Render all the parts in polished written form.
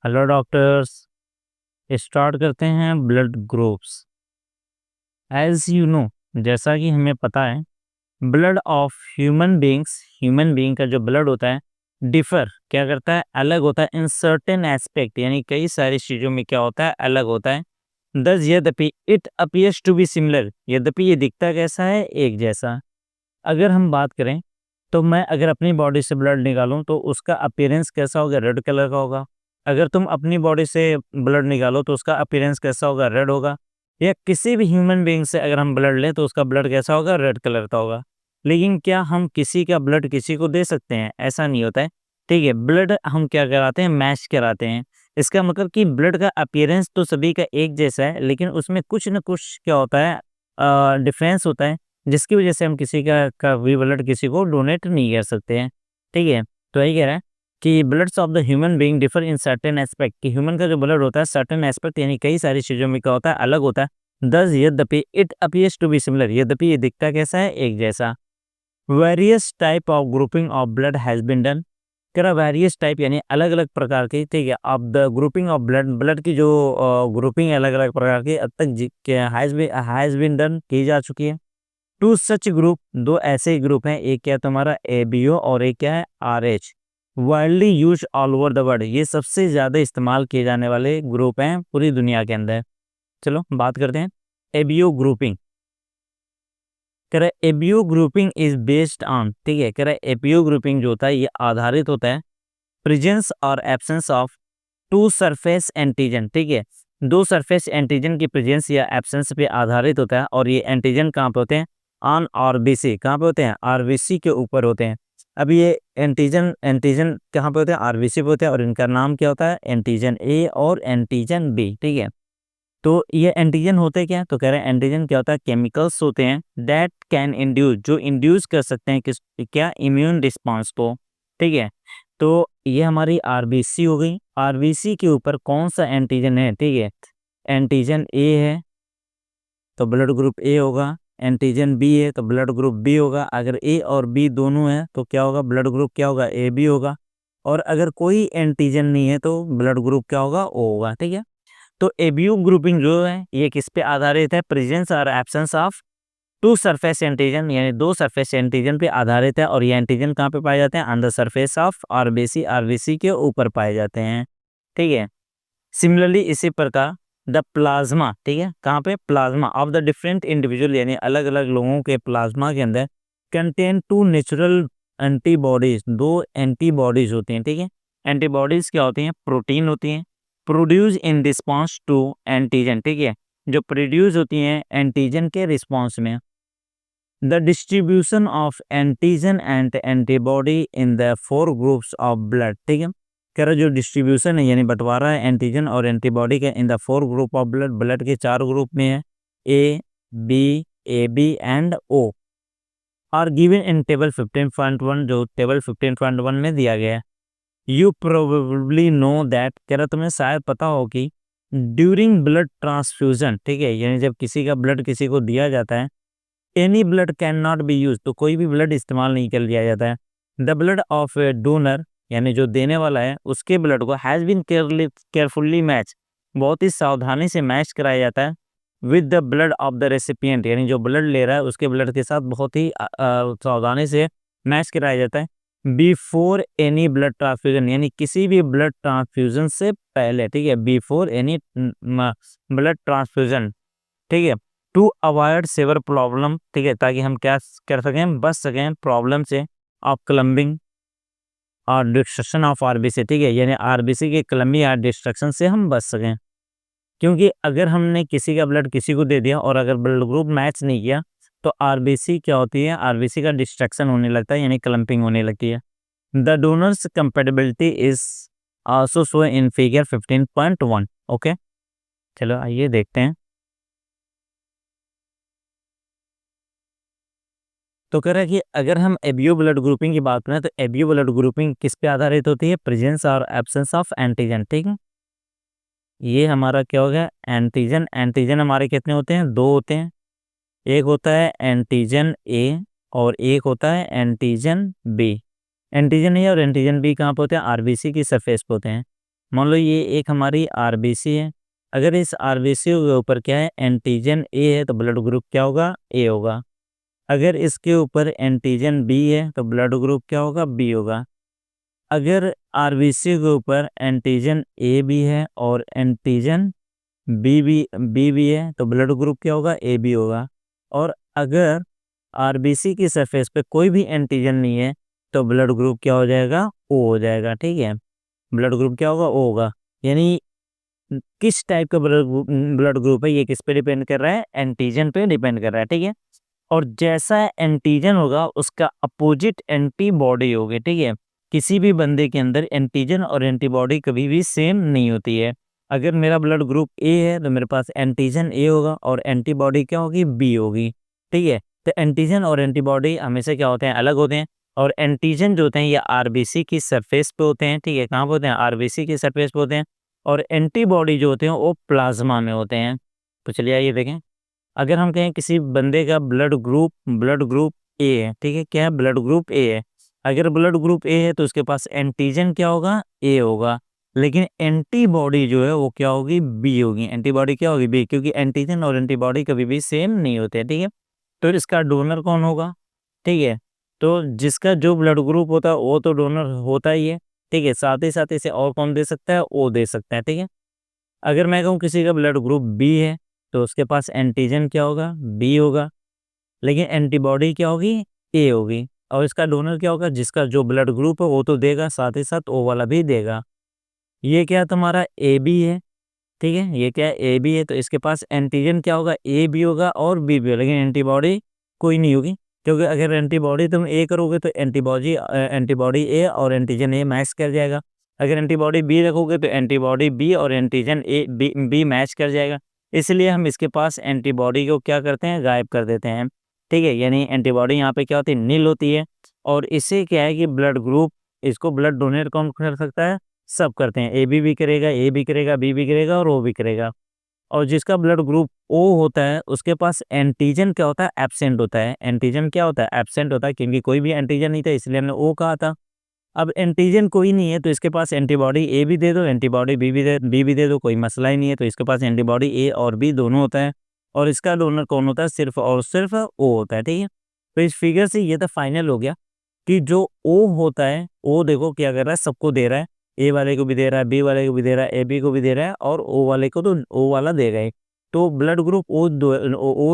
Hello doctors. Start करते हैं blood groups. As you know, जैसा कि हमें पता है, ब्लड ऑफ ह्यूमन बीइंग का जो ब्लड होता है डिफर क्या करता है, अलग होता है इन सर्टेन एस्पेक्ट, यानी कई सारी चीज़ों में क्या होता है, अलग होता है। दस यद्यपि it appears to be similar, यद्यपि ये दिखता कैसा है, एक जैसा। अगर हम बात करें तो मैं अगर अपनी बॉडी से ब्लड निकालूं तो उसका अपीयरेंस कैसा होगा, रेड कलर का होगा। अगर तुम अपनी बॉडी से ब्लड निकालो तो उसका अपीयरेंस कैसा होगा, रेड होगा। या किसी भी ह्यूमन बीइंग से अगर हम ब्लड लें तो उसका ब्लड कैसा होगा, रेड कलर का होगा। लेकिन क्या हम किसी का ब्लड किसी को दे सकते हैं? ऐसा नहीं होता है। ठीक है, ब्लड हम क्या कराते हैं, मैच कराते हैं। इसका मतलब कि ब्लड का अपीयरेंस तो सभी का एक जैसा है, लेकिन उसमें कुछ न कुछ क्या होता है, डिफरेंस होता है, जिसकी वजह से हम किसी का भी ब्लड किसी को डोनेट नहीं कर सकते हैं। ठीक है, तो यही कह रहा है कि bloods of the human being differ in certain aspect, कि ह्यूमन का जो ब्लड होता है सर्टेन एस्पेक्ट यानी कई सारी चीज़ों में क्या होता है, अलग होता है। दस यद्यपि it appears to be similar, यद्यपि ये दिखता कैसा है, एक जैसा। Various type of grouping of blood has been done. कह रहा वेरियस टाइप यानी अलग अलग प्रकार की, ठीक है, of the grouping of blood, blood की जो ग्रुपिंग अलग अलग प्रकार की अब तक हैज़ बीन डन की जा चुकी है। टू सच ग्रुप, दो ऐसे ग्रुप हैं, एक क्या है तुम्हारा एबीओ और एक क्या है RH. Widely use all over the world, ये सबसे ज़्यादा इस्तेमाल किए जाने वाले ग्रुप हैं पूरी दुनिया के अंदर। चलो बात करते हैं एबीओ ग्रुपिंग। कह रहा है ABO grouping is based on, ठीक है, कह रहा है एबीओ ग्रुपिंग जो होता है ये आधारित होता है प्रेजेंस और absence of two surface antigen. ठीक है, दो सरफेस एंटीजन की प्रेजेंस या एब्सेंस पे आधारित होता है। और ये एंटीजन कहाँ पे होते हैं, ऑन आरबीसी, कहाँ पे होते हैं, आरबीसी के ऊपर होते हैं। अब ये एंटीजन एंटीजन कहाँ पे होते हैं, आरबीसी पे होते हैं, और इनका नाम क्या होता है, एंटीजन ए और एंटीजन बी। ठीक है, तो ये एंटीजन होते क्या, तो कह रहे हैं एंटीजन क्या होता है, केमिकल्स होते हैं दैट कैन इंड्यूस, जो इंड्यूस कर सकते हैं किस, क्या, इम्यून रिस्पॉन्स को। ठीक है, तो ये हमारी आरबीसी हो गई। आरबीसी के ऊपर कौन सा एंटीजन है, ठीक है, एंटीजन ए है तो ब्लड ग्रुप ए होगा, एंटीजन बी है तो ब्लड ग्रुप बी होगा। अगर ए और बी दोनों है तो क्या होगा, ब्लड ग्रुप क्या होगा, ए बी होगा। और अगर कोई एंटीजन नहीं है तो ब्लड ग्रुप क्या होगा, ओ होगा। ठीक है, तो एबीयू ग्रुपिंग जो है ये किस पे आधारित है, प्रेजेंस और absence of two surface antigen, यानी दो सरफेस एंटीजन पे आधारित है। और ये एंटीजन कहाँ पे पाए जाते हैं, on the surface of RBC, RBC के ऊपर पाए जाते हैं। ठीक है, सिमिलरली इसी प्रकार द प्लाज्मा, ठीक है, कहाँ पे, plasma of the different individual, यानी अलग अलग लोगों के प्लाज्मा के अंदर कंटेन टू नेचुरल एंटीबॉडीज, दो एंटीबॉडीज होती हैं। ठीक है, एंटीबॉडीज क्या होती हैं, प्रोटीन होती हैं, produce in response to antigen. ठीक है, जो प्रोड्यूस होती हैं एंटीजन के रिस्पॉन्स में। The distribution of antigen and antibody in the four groups of blood. ठीक है, कह रहा जो डिस्ट्रीब्यूशन है यानी बंटवारा है एंटीजन और एंटीबॉडी के in the four group of blood, blood के चार ग्रुप में है, A B and O, are given in table 15.1, जो टेबल 15.1 में दिया गया है। यू प्रोबेबली नो दैट, कह रहा तुम्हें शायद पता हो कि ड्यूरिंग ब्लड ट्रांसफ्यूजन, ठीक है, यानी जब किसी का ब्लड किसी को दिया जाता है, any blood can not be use, तो कोई भी ब्लड इस्तेमाल नहीं कर लिया जाता है। The blood of A donor, यानी जो देने वाला है उसके ब्लड को हैज़ बीन केयरफुल्ली मैच, बहुत ही सावधानी से मैच कराया जाता है with the blood of the recipient, यानी जो ब्लड ले रहा है उसके ब्लड के साथ बहुत ही सावधानी से मैच कराया जाता है बिफोर एनी ब्लड ट्रांसफ्यूजन, यानी किसी भी ब्लड ट्रांसफ्यूजन से पहले। ठीक है, बिफोर एनी ब्लड ट्रांसफ्यूजन। ठीक है, टू अवॉइड सेवर प्रॉब्लम, ठीक है, ताकि हम क्या कर सकें, बच सकें प्रॉब्लम से, ऑफ क्लम्बिंग और डिस्ट्रक्शन ऑफ आरबीसी। ठीक है, यानी आरबीसी के क्लम्बिंग या डिस्ट्रक्शन से हम बच सकें। क्योंकि अगर हमने किसी का ब्लड किसी को दे दिया और अगर ब्लड ग्रुप मैच नहीं किया तो आरबीसी क्या होती है, आरबीसी का डिस्ट्रक्शन होने लगता है, यानी क्लम्पिंग होने लगती है। The donors compatibility is also show in figure 15.1। Okay, चलो आइए देखते हैं। तो कह रहा है कि अगर हम एबीओ ब्लड ग्रुपिंग की बात करें तो एबीओ ब्लड ग्रुपिंग किस पे आधारित होती है, प्रेजेंस और एब्सेंस ऑफ एंटीजन। ठीक है, ये हमारा क्या हो गया, एंटीजन। एंटीजन हमारे कितने होते हैं, दो होते हैं, एक होता है एंटीजन ए और एक होता है एंटीजन बी। एंटीजन ए और एंटीजन बी कहाँ पे होते हैं, आरबीसी की सरफेस पे होते हैं। मान लो ये एक हमारी आरबीसी है, अगर इस आरबीसी के ऊपर क्या है, एंटीजन ए है, तो ब्लड ग्रुप क्या होगा, ए होगा। अगर इसके ऊपर एंटीजन बी है तो ब्लड ग्रुप क्या होगा, बी होगा। अगर आरबीसी के ऊपर एंटीजन ए भी है और एंटीजन बी भी है तो ब्लड ग्रुप क्या होगा, ए बी होगा। और अगर आरबीसी की सरफेस पे कोई भी एंटीजन नहीं है तो ब्लड ग्रुप क्या हो जाएगा, ओ हो जाएगा। ठीक है, ब्लड ग्रुप क्या होगा, ओ होगा। यानी किस टाइप का ब्लड ग्रुप है, ये किस पे डिपेंड कर रहा है, एंटीजन पे डिपेंड कर रहा है। ठीक है, और जैसा एंटीजन होगा उसका अपोजिट एंटीबॉडी होगी। ठीक है, किसी भी बंदे के अंदर एंटीजन और एंटीबॉडी कभी भी सेम नहीं होती है। अगर मेरा ब्लड ग्रुप ए है तो मेरे पास एंटीजन ए होगा और एंटीबॉडी क्या होगी, बी होगी। ठीक है, तो एंटीजन और एंटीबॉडी हमेशा क्या होते हैं, अलग होते हैं। और एंटीजन जो होते हैं ये आरबीसी की सरफेस पे होते हैं। ठीक है, कहाँ पे होते हैं, आरबीसी की सरफेस पे होते हैं। और एंटीबॉडी जो होते हैं वो प्लाज्मा में होते हैं। तो चलिए आइए देखें, अगर हम कहें किसी बंदे का ब्लड ग्रुप ए है, ठीक है, क्या है, ब्लड ग्रुप ए है। अगर ब्लड ग्रुप ए है तो उसके पास एंटीजन क्या होगा, ए होगा। लेकिन एंटीबॉडी जो है वो क्या होगी, बी होगी। एंटीबॉडी क्या होगी, बी, क्योंकि एंटीजन और एंटीबॉडी कभी भी सेम नहीं होते। ठीक है, तो इसका डोनर कौन होगा, ठीक है, तो जिसका जो ब्लड ग्रुप होता है वो तो डोनर होता ही है। ठीक है, साथ ही साथ इसे और कौन दे सकता है, वो दे सकता है। ठीक है, अगर मैं कहूँ किसी का ब्लड ग्रुप बी है तो उसके पास एंटीजन क्या होगा, बी होगा। लेकिन एंटीबॉडी क्या होगी, ए होगी। और इसका डोनर क्या होगा, जिसका जो ब्लड ग्रुप है वो तो देगा, साथ ही साथ ओ वाला भी देगा। ये क्या तुम्हारा ए बी है। ठीक है, ये क्या है, ए बी है, तो इसके पास एंटीजन क्या होगा, ए भी होगा और बी भी होगा। लेकिन एंटीबॉडी कोई नहीं होगी, क्योंकि अगर एंटीबॉडी तुम ए करोगे तो एंटीबॉडी ए और एंटीजन ए मैच कर जाएगा। अगर एंटीबॉडी बी रखोगे तो एंटीबॉडी बी और एंटीजन ए बी मैच कर जाएगा। इसलिए हम इसके पास एंटीबॉडी को क्या करते हैं, गायब कर देते हैं। ठीक है, यानी एंटीबॉडी यहाँ पे क्या होती है, नील होती है। और इससे क्या है कि ब्लड ग्रुप, इसको ब्लड डोनेट कौन कर सकता है, सब करते हैं। ए भी करेगा, ए भी करेगा, बी भी करेगा और ओ भी करेगा। और जिसका ब्लड ग्रुप ओ होता है उसके पास एंटीजन क्या होता है, एब्सेंट होता है। एंटीजन क्या होता है, एब्सेंट होता है, क्योंकि कोई भी एंटीजन नहीं था इसलिए हमने ओ कहा था। अब एंटीजन कोई नहीं है तो इसके पास एंटीबॉडी ए भी दे दो, एंटीबॉडी बी भी दे दो, कोई मसला ही नहीं है। तो इसके पास एंटीबॉडी ए और बी दोनों होता है। और इसका डोनर कौन होता है, सिर्फ और सिर्फ ओ होता है। ठीक है, तो इस फिगर से ये तो फाइनल हो गया कि जो ओ होता है, ओ देखो क्या कर रहा है, सबको दे रहा है। ए वाले को भी दे रहा है, बी वाले को भी दे रहा है, ए बी को भी दे रहा है, और ओ वाले को तो ओ वाला देगा ही। तो ब्लड ग्रुप ओ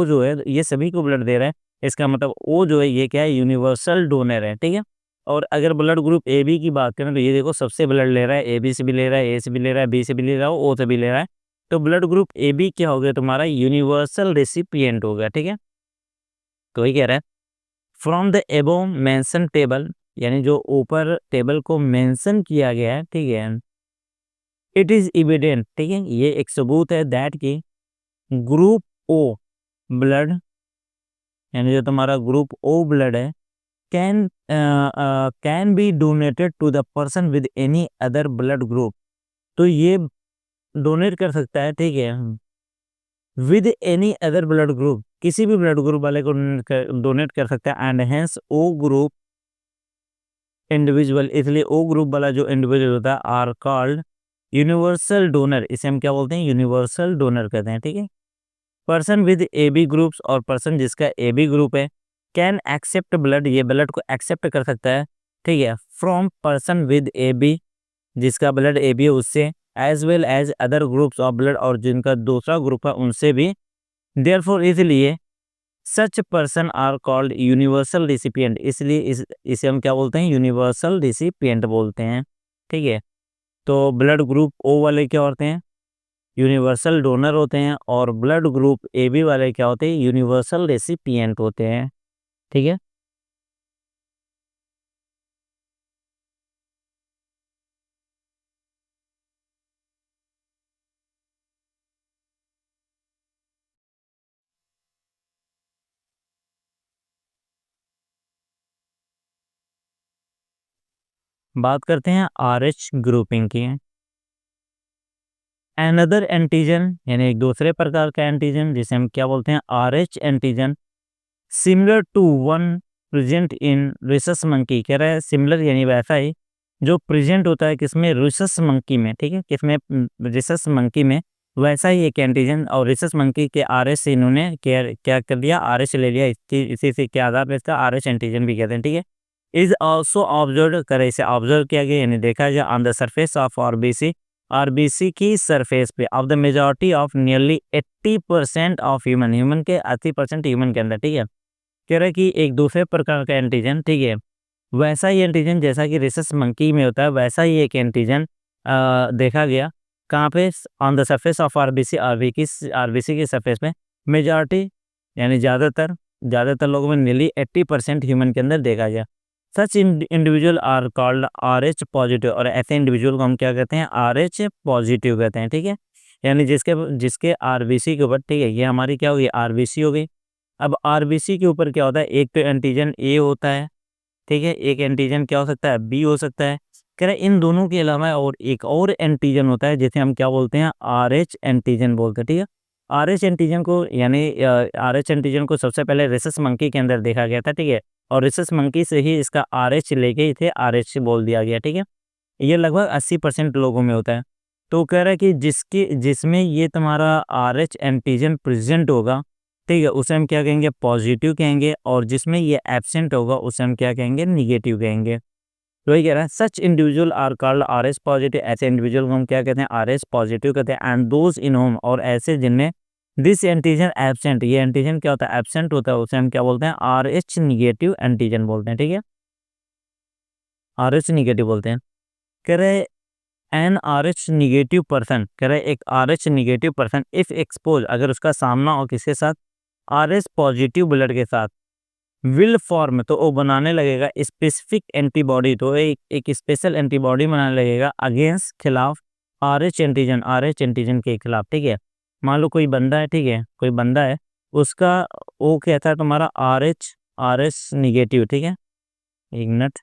जो है ये सभी को ब्लड दे रहा है। इसका मतलब ओ जो है ये क्या है, यूनिवर्सल डोनर है। ठीक है, और अगर ब्लड ग्रुप ए बी की बात करें तो ये देखो सबसे ब्लड ले रहा है, ए बी से भी ले रहा है, ए से भी ले रहा है, बी से भी ले रहा है, ओ से भी ले रहा है। तो ब्लड ग्रुप ए बी क्या हो गया तुम्हारा, यूनिवर्सल रेसिपिएंट हो गया। ठीक है, तो ये कह रहा है from the above mention table, यानी जो ऊपर टेबल को मेंशन किया गया है, ठीक है, इट इज इविडेंट, ठीक है, ये एक सबूत है दैट कि ग्रुप ओ ब्लड, यानी जो तुम्हारा ग्रुप ओ ब्लड है, can be donated to the person with any other blood group. तो ये डोनेट कर सकता है, ठीक है, with any other blood group, किसी भी ब्लड ग्रुप वाले को डोनेट कर सकता है। And hence O group individual, इसलिए ओ ग्रुप वाला जो इंडिविजुअल होता है आर कॉल्ड यूनिवर्सल डोनर। इसे हम क्या बोलते हैं, यूनिवर्सल डोनर कहते हैं। ठीक है, person with A B groups, और पर्सन जिसका ए बी ग्रुप है, कैन एक्सेप्ट ब्लड, ये ब्लड को एक्सेप्ट कर सकता है। ठीक है, from person with A B, जिसका ब्लड ए बी है उससे, as well as other groups of blood, और जिनका दूसरा ग्रुप है उनसे भी। देयरफॉर, इसलिए such person are called universal recipient, इसलिए इसे हम क्या बोलते हैं, यूनिवर्सल रिसिपिएंट बोलते हैं। ठीक है, तो ब्लड ग्रुप ओ वाले क्या होते हैं, यूनिवर्सल डोनर होते हैं, और ब्लड ग्रुप ए बी वाले क्या होते हैं, यूनिवर्सल रेसिपिएंट होते हैं। ठीक है, बात करते हैं आर एच ग्रुपिंग की। एनदर एंटीजन, यानी एक दूसरे प्रकार का एंटीजन जिसे हम क्या बोलते हैं, R H antigen, similar to one present in rhesus monkey, कह रहा है सिमिलर यानी वैसा ही जो प्रेजेंट होता है किसमें, रिसस मंकी में, ठीक है, किसमें, रिसस मंकी में, वैसा ही एक एंटीजन, और रिसस मंकी के आरएच से इन्होंने क्या कर दिया, आरएच ले लिया, इसी से के आधार पर इसका आरएच एंटीजन भी कहते हैं, ठीक है। इज ऑल्सो ऑब्जर्व करे, इसे ऑब्जर्व किया गया यानी देखा गया on the surface of RBC, RBC की सरफेस पे of the majority of nearly 80% of human के 80% ह्यूमन के अंदर, ठीक है। कह रहा है कि एक दूसरे प्रकार का एंटीजन, ठीक है, वैसा ही एंटीजन जैसा कि रिसस मंकी में होता है, वैसा ही एक एंटीजन देखा गया कहाँ पे, on the surface of RBC, RBC की सरफेस में, मेजॉरिटी यानी ज़्यादातर लोगों में नियरली 80% ह्यूमन के अंदर देखा गया। Such individual are called Rh positive, और ऐसे इंडिविजुअल को हम क्या कहते हैं, आरएच पॉजिटिव कहते हैं, ठीक है। यानी जिसके आरबीसी के ऊपर, ठीक है, ये हमारी क्या होगी, आरबीसी हो गई। अब आरबीसी के ऊपर क्या होता है, एक तो एंटीजन ए होता है, ठीक है, एक एंटीजन क्या हो सकता है, बी हो सकता है। कह रहे इन दोनों के अलावा और एक और एंटीजन होता है जिसे हम क्या बोलते हैं, आरएच एंटीजन बोलते हैं, ठीक है। आरएच एंटीजन को यानी आरएच एंटीजन को सबसे पहले रिसस मंकी के अंदर देखा गया था, ठीक है, और रिसस मंकी से ही इसका आरएच लेके इसे आरएच बोल दिया गया, ठीक है। ये लगभग 80% लोगों में होता है। तो कह रहा है कि जिसमें ये तुम्हारा आरएच एंटीजन प्रेजेंट होगा, ठीक है, उसे हम क्या कहेंगे, पॉजिटिव कहेंगे, और जिसमें ये एब्सेंट होगा उसे हम क्या कहेंगे, निगेटिव कहेंगे। तो वही कह रहा है, such individual are called Rh positive, ऐसे इंडिविजुअल को हम क्या कहते हैं, आरएच पॉजिटिव कहते हैं। एंड दोज इन होम, और ऐसे जिनमें दिस एंटीजन एब्सेंट, ये एंटीजन क्या होता है, एब्सेंट होता है, उसे हम क्या बोलते हैं, आरएच निगेटिव एंटीजन बोलते हैं, ठीक है, आरएच निगेटिव बोलते हैं। कह रहे एन आरएच निगेटिव पर्सन, कह रहे एक Rh negative person if expose, अगर उसका सामना हो किसके साथ, आरएच पॉजिटिव ब्लड के साथ, विल फॉर्म, तो वो बनाने लगेगा स्पेसिफिक एंटीबॉडी, तो एक स्पेशल एंटीबॉडी बनाने लगेगा अगेंस्ट, खिलाफ, आरएच एंटीजन के खिलाफ, ठीक है। मान लो कोई बंदा है, ठीक है, कोई बंदा है, उसका वो कहता है तुम्हारा आरएच आरएच निगेटिव, ठीक है, एक मिनट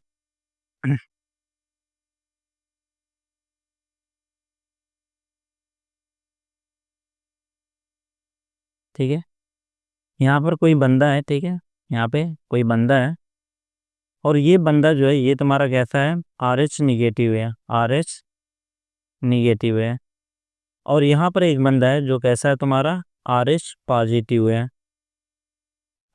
ठीक है, यहाँ पर कोई बंदा है, ठीक है, यहाँ पे कोई बंदा है, और ये बंदा जो है ये तुम्हारा कैसा है, आरएच निगेटिव है, आरएच निगेटिव है। और यहाँ पर एक बंदा है जो कैसा है तुम्हारा, आरएच पॉजिटिव है।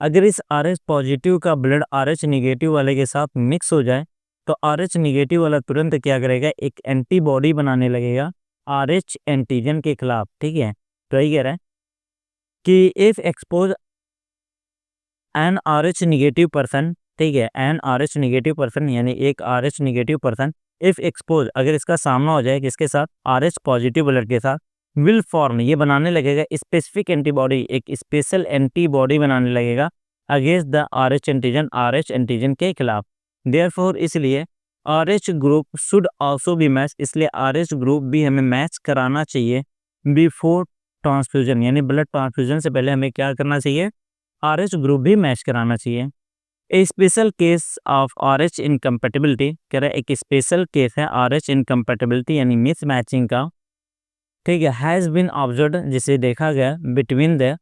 अगर इस आरएच पॉजिटिव का ब्लड आरएच निगेटिव वाले के साथ मिक्स हो जाए, तो आरएच निगेटिव वाला तुरंत क्या करेगा, एक एंटीबॉडी बनाने लगेगा आरएच एंटीजन के खिलाफ, ठीक है। तो यही कह रहा है कि if expose an Rh negative person, ठीक है, एन आरएच निगेटिव पर्सन यानी एक Rh negative person if expose, अगर इसका सामना हो जाए किसके साथ, आरएच पॉजिटिव ब्लड के साथ, विल फॉर्म, ये बनाने लगेगा स्पेसिफिक एंटीबॉडी, एक स्पेशल एंटीबॉडी बनाने लगेगा अगेंस्ट द आरएच एंटीजन के खिलाफ। देयरफॉर, इसलिए RH group should also be match, इसलिए आरएच ग्रुप भी हमें मैच कराना चाहिए बिफोर ट्रांसफ्यूजन, यानी ब्लड ट्रांसफ्यूजन से पहले हमें क्या करना चाहिए, आरएच ग्रुप भी मैच कराना चाहिए। A special case of Rh incompatibility, कह रहा है एक स्पेशल केस है आरएच इनकम्पेटिबिलिटी यानी मिस मैचिंग का, ठीक है, हैज़ बीन ऑब्जर्व, जिसे देखा गया between the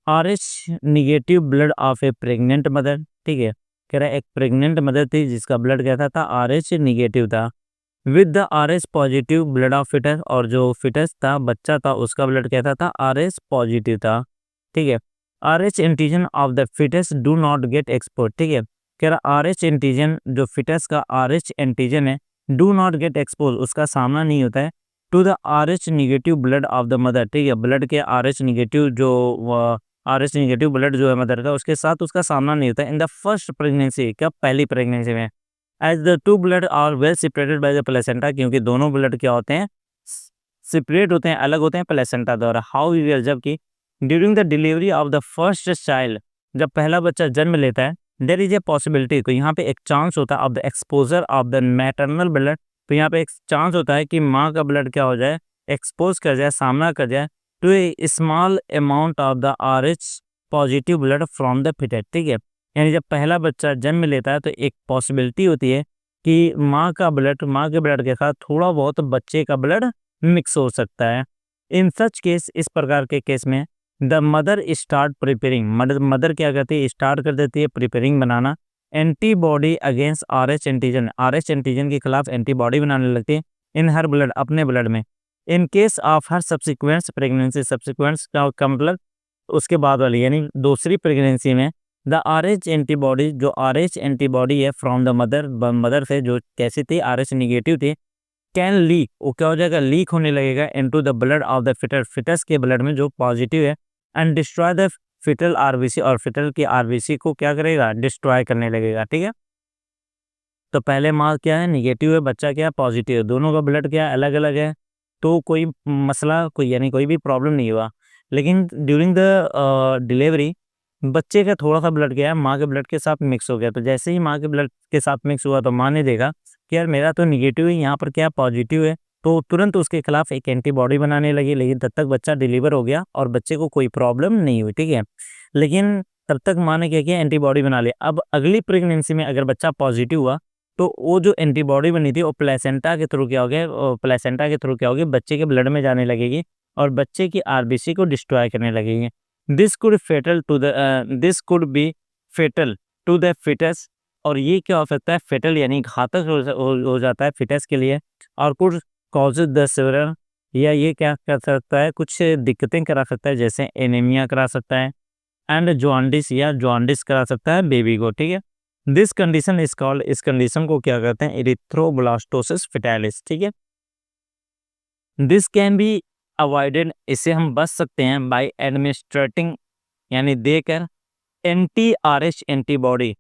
Rh negative blood of a pregnant mother, ठीक है, कह रहा है एक प्रेग्नेंट मदर थी जिसका ब्लड कहता था आरएच निगेटिव था, with the Rh positive blood of foetus, और जो फिटस था, बच्चा था, उसका ब्लड कहता था आरएच पॉजिटिव था, ठीक है। Rh antigen of the foetus do not get export, ठीक है, कह रहा आरएच एंटीजन जो फिटस का आरएच एंटीजन है, डू नॉट गेट एक्सपोज, उसका सामना नहीं होता है to the Rh negative blood of the mother, ठीक है, ब्लड के आरएच निगेटिव जो आरएच निगेटिव ब्लड जो है मदर का, उसके साथ उसका सामना नहीं होता इन द फर्स्ट प्रेगनेंसी, कब, पहली प्रेगनेंसी में, as the two blood are well separated by the placenta, क्योंकि दोनों ब्लड क्या होते हैं, सेपरेट होते हैं, अलग होते हैं प्लेसेंटा द्वारा। हाउ यूजल, जबकि during the delivery of the first child, जब पहला बच्चा जन्म लेता है, देयर इज ए पॉसिबिलिटी, तो यहाँ पे एक चांस होता है of the exposure of the maternal blood, तो यहाँ पे एक चांस होता है कि माँ का ब्लड क्या हो जाए, एक्सपोज कर जाए, सामना कर जाए to a small amount of the Rh positive blood from the fetus, ठीक है। यानी जब पहला बच्चा जन्म लेता है तो एक पॉसिबिलिटी होती है कि माँ के ब्लड के साथ थोड़ा बहुत बच्चे का ब्लड मिक्स हो सकता है। इन सच केस, इस प्रकार के केस में the mother start preparing, mother क्या करती है, स्टार्ट कर देती है प्रिपेयरिंग बनाना antibody against RH antigen, RH antigen के खिलाफ एंटीबॉडी बनाने लगती है इन हर ब्लड, अपने ब्लड में। In case of her subsequence pregnancy, subsequence का मतलब उसके बाद वाली यानी दूसरी प्रेगनेंसी में, द RH एंटीबॉडी, जो RH एंटीबॉडी है फ्रॉम द मदर से, जो कैसी थी, RH नेगेटिव थी, कैन लीक, वो क्या हो जाएगा, लीक होने लगेगा into the blood of the foetus, foetus के ब्लड में जो पॉजिटिव है, and destroy the foetal RBC, और फिटल की आरबीसी को क्या करेगा, डिस्ट्रॉय करने लगेगा। ठीक है, तो पहले माँ क्या है, नेगेटिव है, बच्चा क्या है, पॉजिटिव है, दोनों का ब्लड क्या है, अलग अलग है, तो कोई मसला, कोई यानी कोई भी प्रॉब्लम नहीं हुआ। लेकिन ड्यूरिंग द डिलीवरी बच्चे का थोड़ा सा ब्लड क्या है, माँ के ब्लड के साथ मिक्स हो गया, तो जैसे ही माँ के ब्लड के साथ मिक्स हुआ तो माँ ने देखा कि यार मेरा तो निगेटिव है, यहाँ पर क्या पॉजिटिव है, तो तुरंत उसके खिलाफ एक एंटीबॉडी बनाने लगी। लेकिन तब तक बच्चा डिलीवर हो गया और बच्चे को कोई प्रॉब्लम नहीं हुई। ठीक है, लेकिन तब तक माँ ने क्या किया, एंटीबॉडी बना लिया। अब अगली प्रेगनेंसी में अगर बच्चा पॉजिटिव हुआ तो वो जो एंटीबॉडी बनी थी वो प्लेसेंटा के थ्रू क्या हो गया, प्लेसेंटा के थ्रू क्या होगी, बच्चे के ब्लड में जाने लगेगी और बच्चे की आरबीसी को डिस्ट्रॉय करने लगेगी। This could be fatal to the fetus, और ये क्या हो सकता है, फेटल यानी घातक हो जाता है फिटस के लिए, और कुछ कॉजेज द सेवरल, या ये क्या कर सकता है, कुछ दिक्कतें करा सकता है, जैसे एनीमिया करा सकता है, एंड जॉन्डिस, या जॉन्डिस करा सकता है बेबी को। ठीक है, दिस कंडीशन इज कॉल्ड, इस कंडीशन को क्या कहते हैं, एरिथ्रोब्लास्टोसिस फेटालिस। ठीक है, दिस कैन बी अवॉइडेड, इससे हम बच सकते हैं बाय एडमिनिस्ट्रेटिंग, यानी देकर anti-RH antibody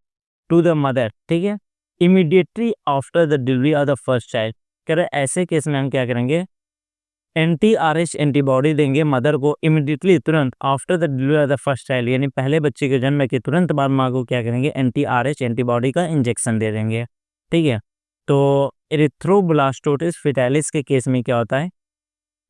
to the mother. ठीक है, immediately after the delivery of the first child. कह रहे ऐसे केस में हम क्या करेंगे, anti-RH एंटीबॉडी देंगे मदर को इमीडिएटली, तुरंत, after the delivery of the first child, यानी पहले बच्चे के जन्म के तुरंत बाद माँ को क्या करेंगे, anti-RH एंटीबॉडी का इंजेक्शन दे देंगे। ठीक है, तो एरिथ्रोब्लास्टोसिस फेटालिस के केस में क्या होता है,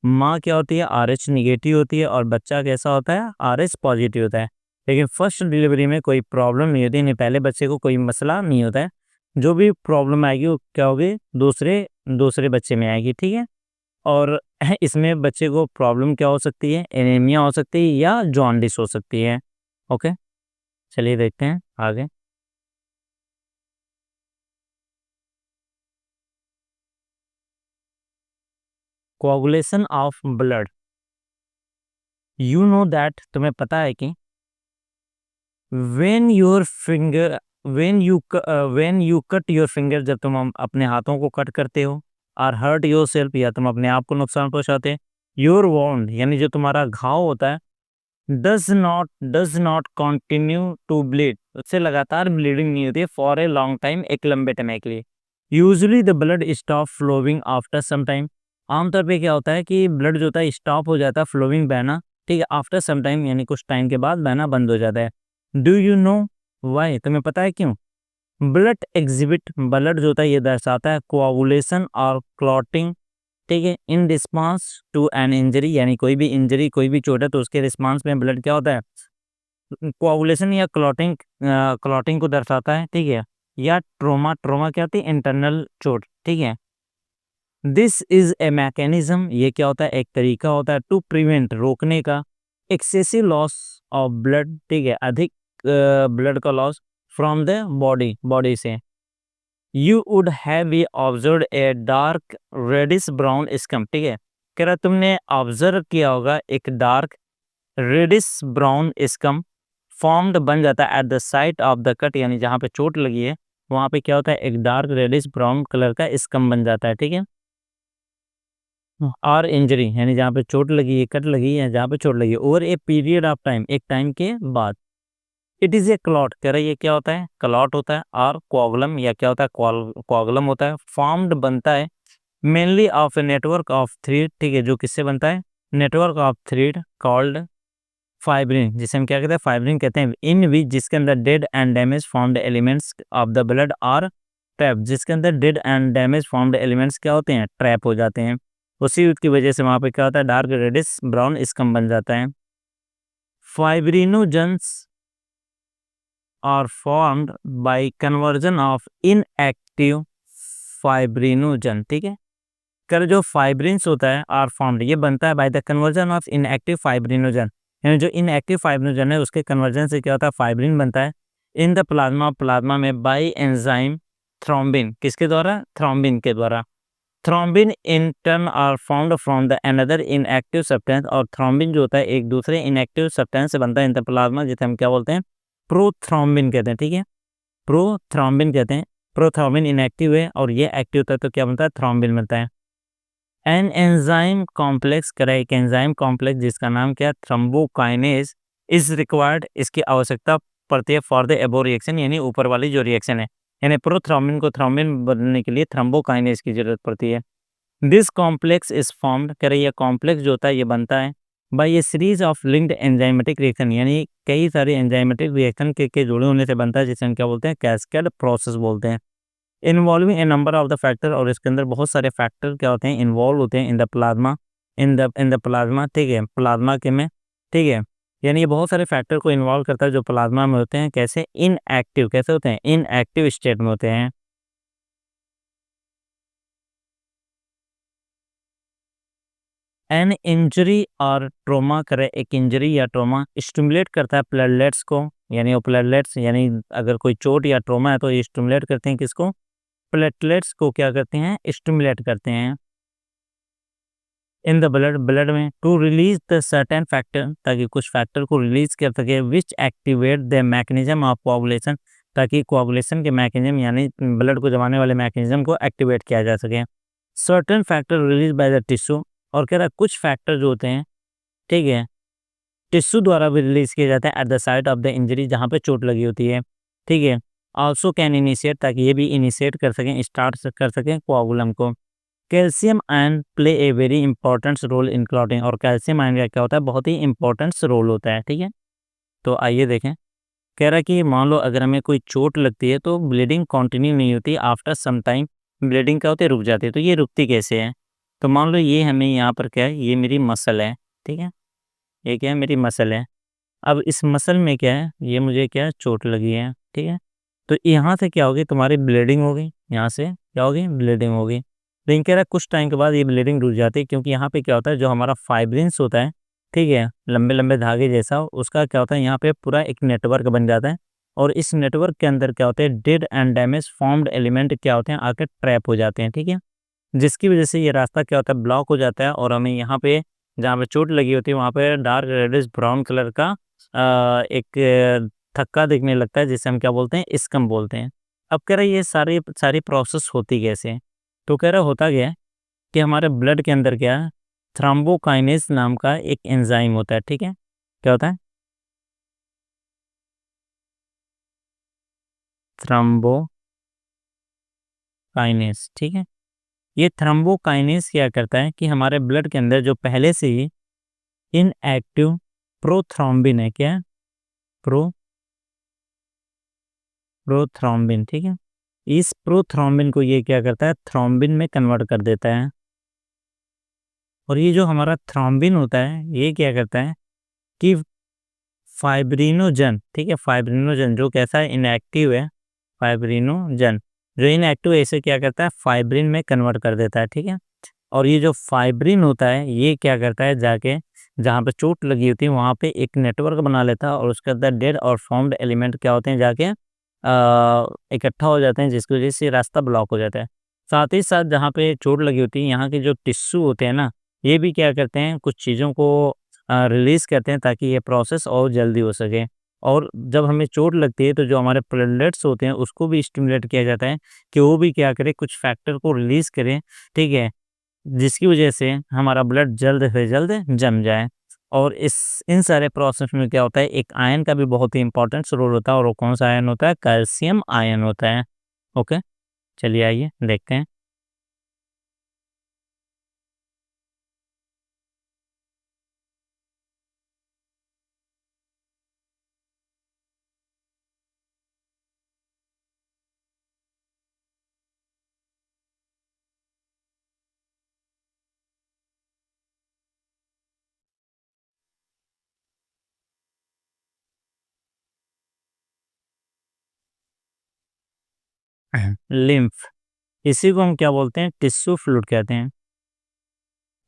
माँ क्या होती है, RH निगेटिव होती है और बच्चा कैसा होता है, RH पॉजिटिव होता है। लेकिन फर्स्ट डिलीवरी में कोई प्रॉब्लम नहीं होती, नहीं पहले बच्चे को कोई मसला नहीं होता है, जो भी प्रॉब्लम आएगी वो क्या होगी, दूसरे बच्चे में आएगी। ठीक है, और इसमें बच्चे को प्रॉब्लम क्या हो सकती है, एनीमिया हो सकती है या जॉन्डिस हो सकती है। ओके, चलिए देखते हैं आगे। Coagulation of blood, you know that, तुम्हें पता है कि when you cut your finger, जब तुम अपने हाथों को कट करते हो, और hurt yourself, या तुम अपने आप को नुकसान पहुंचाते हैं, your wound यानी जो तुम्हारा घाव होता है, does not continue to bleed, उससे लगातार ब्लीडिंग नहीं होती है for a long time, एक लंबे टाइम के लिए। Usually the blood stop flowing after some time, आमतौर पे क्या होता है कि ब्लड जो होता है स्टॉप हो जाता है फ्लोइंग, बहना। ठीक है, आफ्टर सम टाइम यानी कुछ टाइम के बाद बहना बंद हो जाता है। डू यू नो वाई, तुम्हें पता है क्यों? ब्लड एग्जिबिट, ब्लड जो होता है ये दर्शाता है कोआगुलेशन और क्लॉटिंग। ठीक है, in response to an injury, यानी कोई भी इंजरी, कोई भी चोट है तो उसके रिस्पांस में ब्लड क्या होता है, कोआगुलेशन या क्लॉटिंग को दर्शाता है। ठीक है, या ट्रोमा क्या होती है, इंटरनल चोट। ठीक है, दिस इज ए मैकेनिज्म, ये क्या होता है, एक तरीका होता है टू प्रिवेंट, रोकने का, एक्सेसिव लॉस ऑफ ब्लड। ठीक है, अधिक ब्लड का लॉस फ्रॉम द बॉडी से। You would have observe a dark reddish brown scum. ठीक है, कह रहा तुमने ऑब्जर्व किया होगा एक dark reddish brown scum formed बन जाता है at the site of the cut, यानी जहाँ पे चोट लगी है वहाँ पे क्या होता है, एक डार्क रेडिश ब्राउन कलर का स्कम बन जाता है। ठीक है, और इंजरी यानी जहाँ पे चोट लगी है, कट लगी है, जहाँ पे चोट लगी है, over a period of time, एक टाइम के बाद। इट इज़ ए क्लॉट, कह रहा है ये क्या होता है, क्लॉट होता है, और कोआगुलम, या क्या होता है, कोआगुलम होता है, फॉर्म्ड बनता है mainly of a network of thread. ठीक है, जो किससे बनता है, network of thread called fibrin, जिसे हम क्या कहते हैं, फाइब्रिन कहते हैं, इन विच, जिसके अंदर dead and damage formed elements of the blood are trap, जिसके अंदर dead and damage formed elements क्या होते हैं, ट्रैप हो जाते हैं। उसी की वजह से वहाँ पे क्या होता है, डार्क रेडिश ब्राउन स्कम बन जाता है। Fibrinogens are formed by conversion of inactive fibrinogen. ठीक है, कर जो फाइब्रिन्स होता है आर फॉर्म्ड, ये बनता है by the conversion of inactive fibrinogen, यानी जो इनएक्टिव फाइब्रिनोजन है उसके कन्वर्जन से क्या होता है, फाइब्रिन बनता है। इन द प्लाज्मा, प्लाज्मा में बाय एंजाइम थ्रोम्बिन, किसके द्वारा? थ्रोम्बिन के द्वारा। Thrombin in turn are found from the another inactive substance, और थ्रोम्बिन जो होता है एक दूसरे इनएक्टिव सब्सटेंस से बनता है इन द प्लाज्मा, जिसे हम क्या बोलते हैं? प्रोथ्रोम्बिन कहते हैं, ठीक है, प्रोथ्रोम्बिन कहते हैं। प्रोथ्रोम्बिन इनएक्टिव है और ये एक्टिव होता है तो क्या बनता है? थ्रोम्बिन बनता है। एन एंजाइम कॉम्प्लेक्स करा, एक एंजाइम कॉम्प्लेक्स जिसका नाम क्या? थ्रोम्बोकाइनेज इज रिक्वायर्ड, इसकी आवश्यकता पड़ती है फॉर द एबो रिएक्शन, यानी ऊपर वाली जो रिएक्शन है, यानी प्रोथ्रोम्बिन को थ्रोम्बिन बनने के लिए थ्रोम्बोकाइनेज की जरूरत पड़ती है। दिस कॉम्प्लेक्स इज फॉर्म्ड, कह रही है कॉम्प्लेक्स जो होता है ये बनता है by a series of linked enzymatic reaction, यानी कई सारे एंजाइमेटिक रिएक्शन के जुड़े होने से बनता है, जिसे हम क्या बोलते हैं? कैस्केड प्रोसेस बोलते हैं। Involving A number of the factor, और इसके अंदर बहुत सारे फैक्टर क्या होते हैं? इन्वॉल्व होते हैं in the plasma, in the plasma, ठीक है, प्लाज्मा के में, ठीक है, यानी ये बहुत सारे फैक्टर को इन्वॉल्व करता है जो प्लाज्मा में होते हैं। कैसे? इनएक्टिव, कैसे होते हैं? इनएक्टिव स्टेट में होते हैं। एन इंजरी और ट्रोमा करे, एक इंजरी या ट्रोमा स्टिमुलेट करता है प्लेटलेट्स को, यानी वो प्लेटलेट्स, यानी अगर कोई चोट या ट्रोमा है तो ये स्टिमुलेट करते हैं किसको? प्लेटलेट्स को क्या करते हैं? स्टिमुलेट करते हैं इन द ब्लड, ब्लड में, to release the certain factor, ताकि कुछ फैक्टर को रिलीज कर सके, which activate the mechanism of coagulation, ताकि कोआगुलेशन के मैकेनिज्म यानी ब्लड को जमाने वाले मैकेनिज्म को एक्टिवेट किया जा सके। Certain factor release by the tissue, और कह रहा है कुछ फैक्टर जो होते हैं, ठीक है, टिश्यू द्वारा भी रिलीज किए जाते हैं eight the site of the injury, जहाँ पे चोट लगी होती है, ठीक है। ऑल्सो कैन इनिशिएट, ताकि ये भी इनिशिएट कर सकें, स्टार्ट कर सकें कोआगुलम को। Calcium ion play a very important role in clotting, और कैल्शियम आयन का क्या होता है? बहुत ही इंपॉर्टेंट रोल होता है, ठीक है। तो आइए देखें, कह रहा है कि मान लो अगर हमें कोई चोट लगती है तो ब्लीडिंग कंटिन्यू नहीं होती, आफ्टर सम टाइम ब्लीडिंग क्या होती है? रुक जाती है। तो ये रुकती कैसे है? तो मान लो ये हमें यहाँ पर क्या है? ये मेरी मसल है, ठीक है, ये क्या है? मेरी मसल है। अब इस मसल में क्या है? ये मुझे क्या है? चोट लगी है, ठीक है। तो यहाँ से क्या होगी? तुम्हारी ब्लीडिंग होगी, यहाँ से क्या होगी? ब्लीडिंग होगी। लेकिन कह रहा है कुछ टाइम के बाद ये ब्लीडिंग रुक जाती है, क्योंकि यहाँ पे क्या होता है? जो हमारा फाइब्रिन्स होता है, ठीक है, लंबे लंबे धागे जैसा, उसका क्या होता है? यहाँ पे पूरा एक नेटवर्क बन जाता है, और इस नेटवर्क के अंदर क्या होता है? Dead and damage formed element क्या होते हैं? आकर ट्रैप हो जाते हैं, ठीक है, जिसकी वजह से ये रास्ता क्या होता है? ब्लॉक हो जाता है, और हमें यहाँ पे जहाँ पे चोट लगी होती है वहाँ पे डार्क रेडिश ब्राउन कलर का एक थक्का दिखने लगता है, जिसे हम क्या बोलते हैं? स्कम बोलते हैं। अब कह रहा है ये सारी सारी प्रोसेस होती कैसे है? तो कह रहा होता क्या है कि हमारे ब्लड के अंदर क्या है? थ्रोम्बोकाइनेज नाम का एक एंजाइम होता है, ठीक है, क्या होता है? थ्रोम्बोकाइनेज, ठीक है। ये थ्रोम्बोकाइनेज क्या करता है कि हमारे ब्लड के अंदर जो पहले से ही इनएक्टिव प्रोथ्रोम्बिन है, क्या है? प्रोथ्रोम्बिन, ठीक है, इस प्रोथ्रोम्बिन को ये क्या करता है? थ्रोम्बिन में कन्वर्ट कर देता है। और ये जो हमारा थ्रोम्बिन होता है ये क्या करता है कि फाइब्रिनोजन, ठीक है, फाइब्रिनोजन जो कैसा है? इनएक्टिव है, फाइब्रिनोजन जो इनएक्टिव है इसे क्या करता है? फाइब्रिन में कन्वर्ट कर देता है, ठीक है। और ये जो फाइब्रिन होता है ये क्या करता है? जाके जहाँ पे चोट लगी होती है वहाँ पे एक नेटवर्क बना लेता है, और उसके अंदर डेड और फॉर्म्ड एलिमेंट क्या होते हैं? जाके इकट्ठा हो जाते हैं, जिसकी वजह से रास्ता ब्लॉक हो जाता है। साथ ही साथ जहाँ पे चोट लगी होती है यहाँ के जो टिश्यू होते हैं ना, ये भी क्या करते हैं? कुछ चीज़ों को रिलीज़ करते हैं ताकि ये प्रोसेस और जल्दी हो सके। और जब हमें चोट लगती है तो जो हमारे प्लेटलेट्स होते हैं उसको भी स्टिमुलेट किया जाता है कि वो भी क्या करें? कुछ फैक्टर को रिलीज़ करें, ठीक है, जिसकी वजह से हमारा ब्लड जल्द से जल्द जम जाए। और इस इन सारे प्रोसेस में क्या होता है? एक आयन का भी बहुत ही इंपॉर्टेंट रोल होता है, और वो कौन सा आयन होता है? कैल्शियम आयन होता है। ओके, चलिए आइए देखते हैं। लिम्फ, इसी को हम क्या बोलते हैं? टिश्यू फ्लूइड कहते हैं।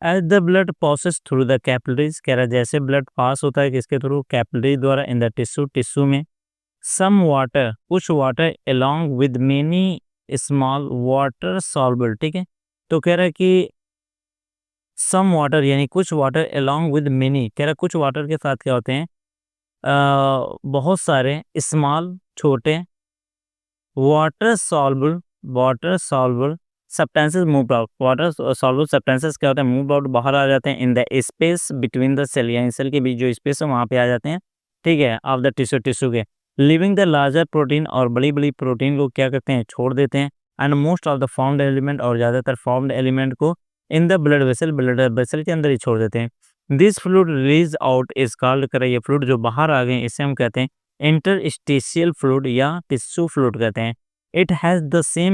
As the blood passes through the capillaries, कह रहा है जैसे ब्लड पास होता है किसके थ्रू? कैपिलरी द्वारा इन द टिश्यू, टिश्यू में, सम वाटर, कुछ water along with many small water soluble, ठीक है। तो कह रहा है कि सम वाटर यानी कुछ वाटर along with many, कह रहा है कुछ वाटर के साथ क्या होते हैं, बहुत सारे स्मॉल छोटे water soluble substances move out, water soluble substances क्या होते हैं, मूव आउट, बाहर आ जाते हैं in the space between the cell, यानी सेल के बीच जो स्पेस है वहाँ पे आ जाते हैं, ठीक है, ऑफ द टिश्यू के, लिविंग द लार्जर प्रोटीन, और बड़ी बड़ी प्रोटीन को क्या करते हैं, छोड़ देते हैं, and most of the formed element, और ज़्यादातर फॉर्म्ड एलिमेंट को इन द ब्लड वेसल के अंदर ही छोड़ देते हैं। This fluid release out is called, करे ये फ्लूइड जो बाहर आ गए इसे हम कहते हैं इंटरस्टिशियल फ्लूइड या टिश्यू फ्लूइड कहते हैं। It has the same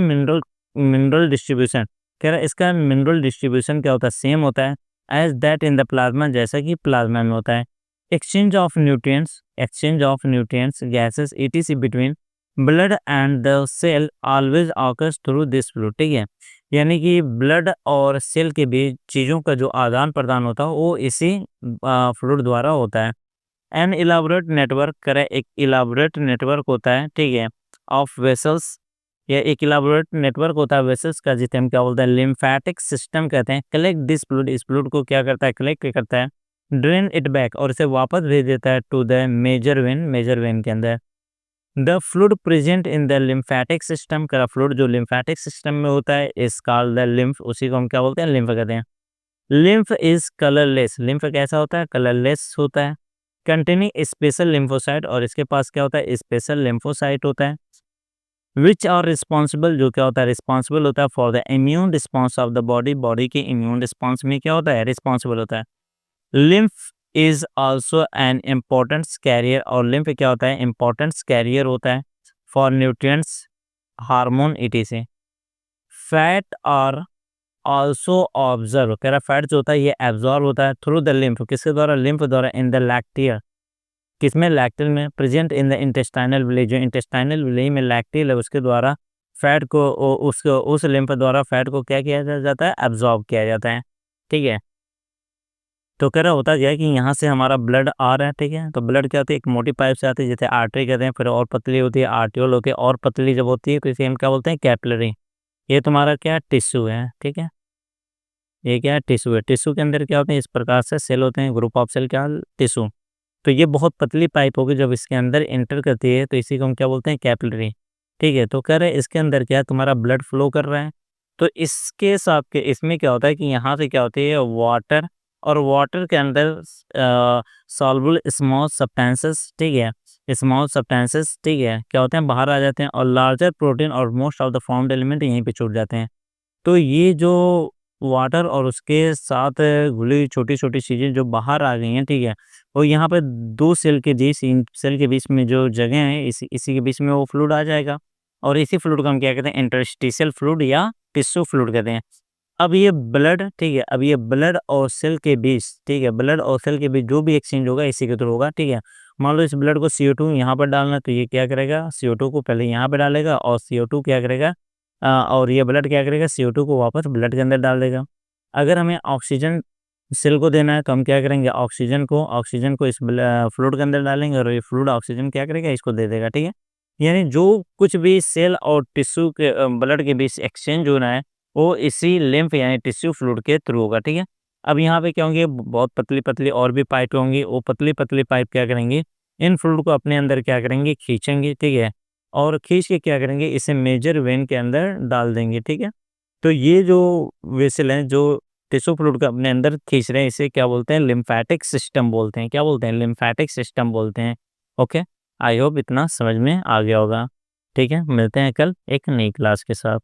mineral distribution, कह रहा है इसका मिनरल डिस्ट्रीब्यूशन क्या होता है, सेम होता है as that in the plasma, जैसा कि प्लाज्मा में होता है। Exchange of nutrients gases etc between blood and the cell always occurs through this fluid, ठीक है, यानी कि ब्लड और सेल के बीच चीज़ों का जो आदान प्रदान होता है वो इसी फ्लूइड द्वारा होता है। एन इलाबोरेट नेटवर्क, करे एक इलाबोरेट नेटवर्क होता है, ठीक है, ऑफ वेसल्स, या एक इलाबोरेट नेटवर्क होता है वेसल्स का, जिसे हम क्या बोलते हैं, लिम्फेटिक सिस्टम कहते हैं। कलेक्ट दिस फ्लूइड, इस फ्लूइड को क्या करता है, कलेक्ट करता है, ड्रेन इट बैक, और इसे वापस भेज देता है टू द मेजर वेन के अंदर। The fluid present in the lymphatic system, का फ्लूइड जो लिम्फेटिक सिस्टम में होता है इस कॉल्ड द लिम्फ, उसी को हम क्या बोलते हैं, लिम्फ कहते हैं। लिम्फ इज कलरलेस, लिम्फ कैसा होता है, कलरलेस होता है। कंटेनिंग स्पेशल लिम्फोसाइट, और इसके पास क्या होता है, स्पेशल लिम्फोसाइट होता है। विच आर रिस्पॉन्सिबल, जो क्या होता है, रिस्पॉन्सिबल होता है for the immune response of the body के इम्यून रिस्पॉन्स में क्या होता है, रिस्पॉन्सिबल होता है। Lymph is also an important carrier, और लिम्फ क्या होता है, इम्पोर्टेंट कैरियर होता है for nutrients, hormone etc। Fat are also observe, कह रहा फैट जो होता है ये एब्जॉर्व होता है थ्रू द लिम्फ, किसके द्वारा, लिम्फ द्वारा, इन द लैक्टियर, किसमें, लैक्टिल में, present in the intestinal village, जो इंटेस्टाइनल विलेज में लैक्टिल है उसके द्वारा फैट को उस लिम्फ द्वारा फैट को क्या किया जाता है, एब्जॉर्ब किया जाता है, ठीक है। तो कह रहा होता क्या है कि यहाँ से हमारा ब्लड आ रहा है, ठीक है, तो ब्लड क्या होती है, एक मोटी पाइप से आती है जैसे आर्टरी कहते हैं, फिर और पतली होती है आर्टियोल होती है, और पतली जब होती है तो इसे हम क्या बोलते हैं, कैपिलरी। ये तुम्हारा क्या टिश्यू है, ठीक है, ये क्या है, टिश्यू है। टिश्यू के अंदर क्या होते हैं, इस प्रकार से सेल होते हैं, ग्रुप ऑफ सेल, क्या, टिश्यू। तो ये बहुत पतली पाइप होगी, जब इसके अंदर एंटर करती है तो इसी को हम क्या बोलते हैं, कैपिलरी, ठीक है। तो कह रहे हैं इसके अंदर क्या है, तुम्हारा ब्लड फ्लो कर रहा है, तो इसके साथ के इसमें क्या होता है कि यहाँ से क्या होती है, वाटर, और वाटर के अंदर सॉल्युबल स्मॉल सब्सटेंसेस, ठीक है, स्मॉल सब्सटेंसेस, ठीक है, क्या होते हैं, बाहर आ जाते हैं, और लार्जर प्रोटीन और most of the formed element यहीं पे छूट जाते हैं। तो ये जो वाटर और उसके साथ घुली छोटी-छोटी चीज़ें जो बाहर आ गई हैं, ठीक है, और यहाँ पे 2 सेल के बीच, इन सेल के बीच में जो जगह है इसी के बीच में वो फ्लूइड आ जाएगा, और इसी फ्लूइड को हम क्या कहते हैं, इंटरस्टिशियल फ्लूइड या टिश्यू फ्लूइड कहते हैं। अब ये ब्लड, ठीक है, अब ये ब्लड और सेल के बीच, ठीक है, ब्लड और सेल के बीच जो भी एक्सचेंज होगा इसी के थ्रू होगा, ठीक है। मान लो इस ब्लड को CO2 यहाँ पर डालना है, तो ये क्या करेगा, CO2 को पहले यहाँ पे डालेगा, और CO2 क्या करेगा, और ये ब्लड क्या करेगा, CO2 को वापस ब्लड के अंदर डाल देगा। अगर हमें ऑक्सीजन सेल को देना है तो हम क्या करेंगे, ऑक्सीजन को इस फ्लूइड के अंदर डालेंगे, और ये फ्लूइड ऑक्सीजन क्या करेगा, इसको दे देगा, ठीक है। यानी जो कुछ भी सेल और टिश्यू के ब्लड के बीच एक्सचेंज हो रहा है वो इसी लिम्फ यानी टिश्यू फ्लूइड के थ्रू होगा, ठीक है। अब यहाँ पे क्या होंगे, बहुत पतली पतली और भी पाइप होंगी, वो पतली पतली पाइप क्या करेंगे, इन फ्लूइड को अपने अंदर क्या करेंगे, खींचेंगे, ठीक है, और खींच के क्या करेंगे, इसे मेजर वेन के अंदर डाल देंगे, ठीक है। तो ये जो वेसल हैं जो टिश्यू फ्लूइड को अपने अंदर खींच रहे हैं, इसे क्या बोलते हैं, लिम्फेटिक सिस्टम बोलते हैं, क्या बोलते हैं, लिम्फेटिक सिस्टम बोलते हैं। ओके, आई होप इतना समझ में आ गया होगा, ठीक है। मिलते हैं कल एक नई क्लास के साथ।